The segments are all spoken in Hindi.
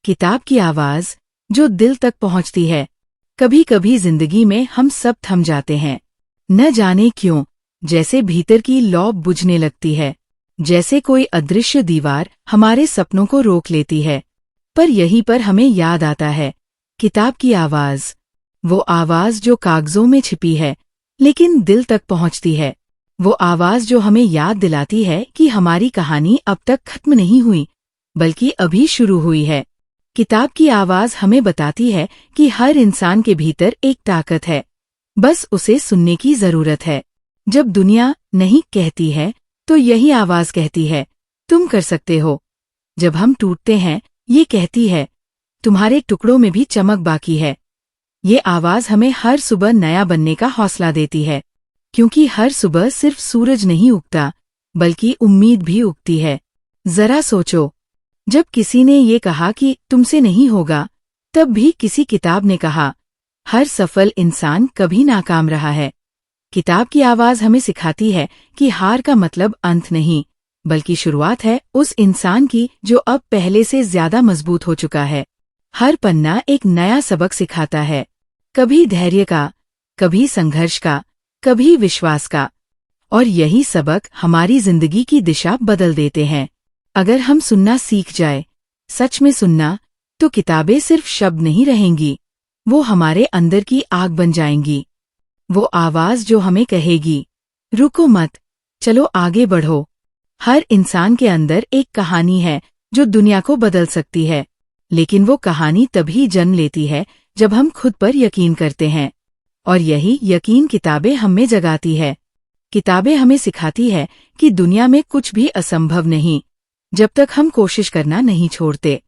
किताब की आवाज जो दिल तक पहुंचती है। कभी कभी जिंदगी में हम सब थम जाते हैं, न जाने क्यों, जैसे भीतर की लौ बुझने लगती है, जैसे कोई अदृश्य दीवार हमारे सपनों को रोक लेती है। पर यहीं पर हमें याद आता है किताब की आवाज, वो आवाज जो कागजों में छिपी है लेकिन दिल तक पहुंचती है। वो आवाज जो हमें याद दिलाती है कि हमारी कहानी अब तक खत्म नहीं हुई, बल्कि अभी शुरू हुई है। किताब की आवाज हमें बताती है कि हर इंसान के भीतर एक ताकत है, बस उसे सुनने की जरूरत है। जब दुनिया नहीं कहती है तो यही आवाज कहती है, तुम कर सकते हो। जब हम टूटते हैं, ये कहती है, तुम्हारे टुकड़ों में भी चमक बाकी है। ये आवाज हमें हर सुबह नया बनने का हौसला देती है, क्योंकि हर सुबह सिर्फ सूरज नहीं उगता, बल्कि उम्मीद भी उगती है। जरा सोचो, जब किसी ने ये कहा कि तुमसे नहीं होगा, तब भी किसी किताब ने कहा, हर सफल इंसान कभी नाकाम रहा है। किताब की आवाज हमें सिखाती है कि हार का मतलब अंत नहीं, बल्कि शुरुआत है उस इंसान की जो अब पहले से ज्यादा मजबूत हो चुका है। हर पन्ना एक नया सबक सिखाता है, कभी धैर्य का, कभी संघर्ष का, कभी विश्वास का। और यही सबक हमारी जिंदगी की दिशा बदल देते हैं। अगर हम सुनना सीख जाए, सच में सुनना, तो किताबें सिर्फ शब्द नहीं रहेंगी, वो हमारे अंदर की आग बन जाएंगी। वो आवाज जो हमें कहेगी, रुको मत, चलो आगे बढ़ो। हर इंसान के अंदर एक कहानी है जो दुनिया को बदल सकती है, लेकिन वो कहानी तभी जन्म लेती है जब हम खुद पर यकीन करते हैं। और यही यकीन किताबें हमें जगाती है। किताबें हमें सिखाती है कि दुनिया में कुछ भी असंभव नहीं, जब तक हम कोशिश करना नहीं छोड़ते।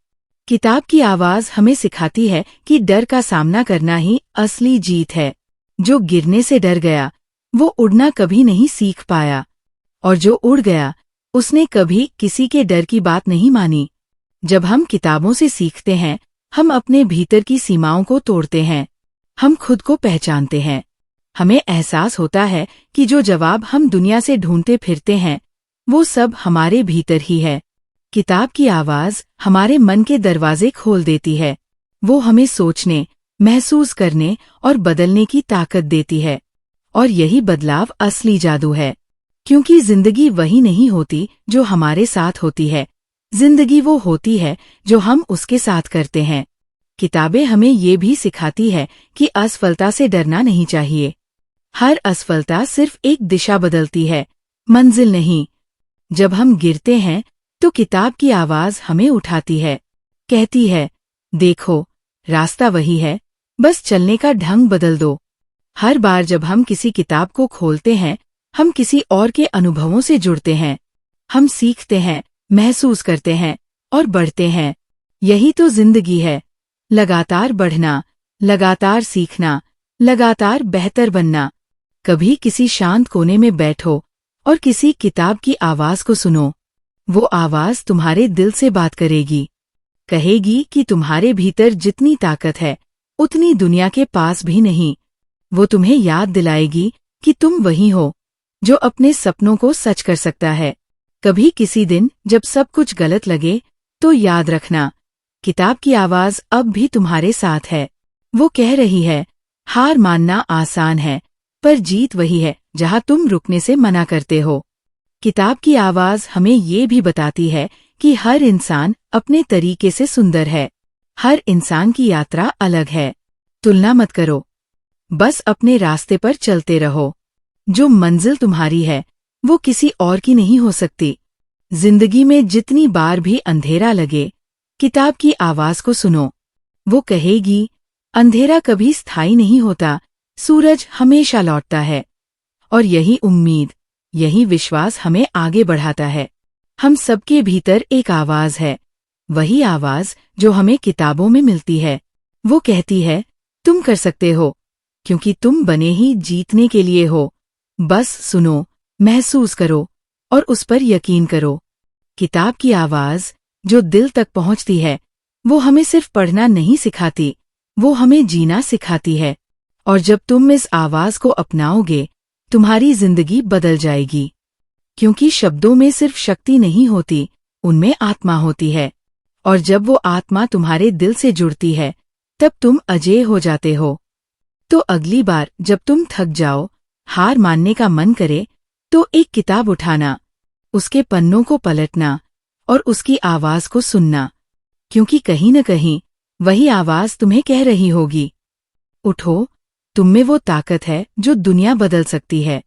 किताब की आवाज हमें सिखाती है कि डर का सामना करना ही असली जीत है। जो गिरने से डर गया, वो उड़ना कभी नहीं सीख पाया, और जो उड़ गया, उसने कभी किसी के डर की बात नहीं मानी। जब हम किताबों से सीखते हैं, हम अपने भीतर की सीमाओं को तोड़ते हैं, हम खुद को पहचानते हैं। हमें एहसास होता है कि जो जवाब हम दुनिया से ढूंढते फिरते हैं, वो सब हमारे भीतर ही है। किताब की आवाज हमारे मन के दरवाजे खोल देती है। वो हमें सोचने, महसूस करने और बदलने की ताकत देती है। और यही बदलाव असली जादू है, क्योंकि जिंदगी वही नहीं होती जो हमारे साथ होती है, जिंदगी वो होती है जो हम उसके साथ करते हैं। किताबें हमें ये भी सिखाती है कि असफलता से डरना नहीं चाहिए। हर असफलता सिर्फ एक दिशा बदलती है, मंजिल नहीं। जब हम गिरते हैं तो किताब की आवाज हमें उठाती है, कहती है, देखो, रास्ता वही है, बस चलने का ढंग बदल दो। हर बार जब हम किसी किताब को खोलते हैं, हम किसी और के अनुभवों से जुड़ते हैं। हम सीखते हैं, महसूस करते हैं और बढ़ते हैं। यही तो जिंदगी है, लगातार बढ़ना, लगातार सीखना, लगातार बेहतर बनना। कभी किसी शांत कोने में बैठो और किसी किताब की आवाज को सुनो। वो आवाज तुम्हारे दिल से बात करेगी, कहेगी कि तुम्हारे भीतर जितनी ताकत है, उतनी दुनिया के पास भी नहीं। वो तुम्हें याद दिलाएगी कि तुम वही हो जो अपने सपनों को सच कर सकता है। कभी किसी दिन जब सब कुछ गलत लगे, तो याद रखना, किताब की आवाज अब भी तुम्हारे साथ है। वो कह रही है, हार मानना आसान है, पर जीत वही है जहां तुम रुकने से मना करते हो। किताब की आवाज हमें ये भी बताती है कि हर इंसान अपने तरीके से सुंदर है। हर इंसान की यात्रा अलग है। तुलना मत करो, बस अपने रास्ते पर चलते रहो। जो मंजिल तुम्हारी है, वो किसी और की नहीं हो सकती। जिंदगी में जितनी बार भी अंधेरा लगे, किताब की आवाज को सुनो। वो कहेगी, अंधेरा कभी स्थायी नहीं होता, सूरज हमेशा लौटता है। और यही उम्मीद, यही विश्वास हमें आगे बढ़ाता है। हम सबके भीतर एक आवाज है, वही आवाज जो हमें किताबों में मिलती है। वो कहती है, तुम कर सकते हो, क्योंकि तुम बने ही जीतने के लिए हो। बस सुनो, महसूस करो और उस पर यकीन करो। किताब की आवाज जो दिल तक पहुंचती है, वो हमें सिर्फ पढ़ना नहीं सिखाती, वो हमें जीना सिखाती है। और जब तुम इस आवाज को अपनाओगे, तुम्हारी जिंदगी बदल जाएगी। क्योंकि शब्दों में सिर्फ शक्ति नहीं होती, उनमें आत्मा होती है। और जब वो आत्मा तुम्हारे दिल से जुड़ती है तब तुम अजेय हो जाते हो। तो अगली बार जब तुम थक जाओ, हार मानने का मन करे, तो एक किताब उठाना, उसके पन्नों को पलटना और उसकी आवाज को सुनना, क्योंकि कहीं न कहीं वही आवाज तुम्हें कह रही होगी, उठो, तुम में वो ताकत है जो दुनिया बदल सकती है।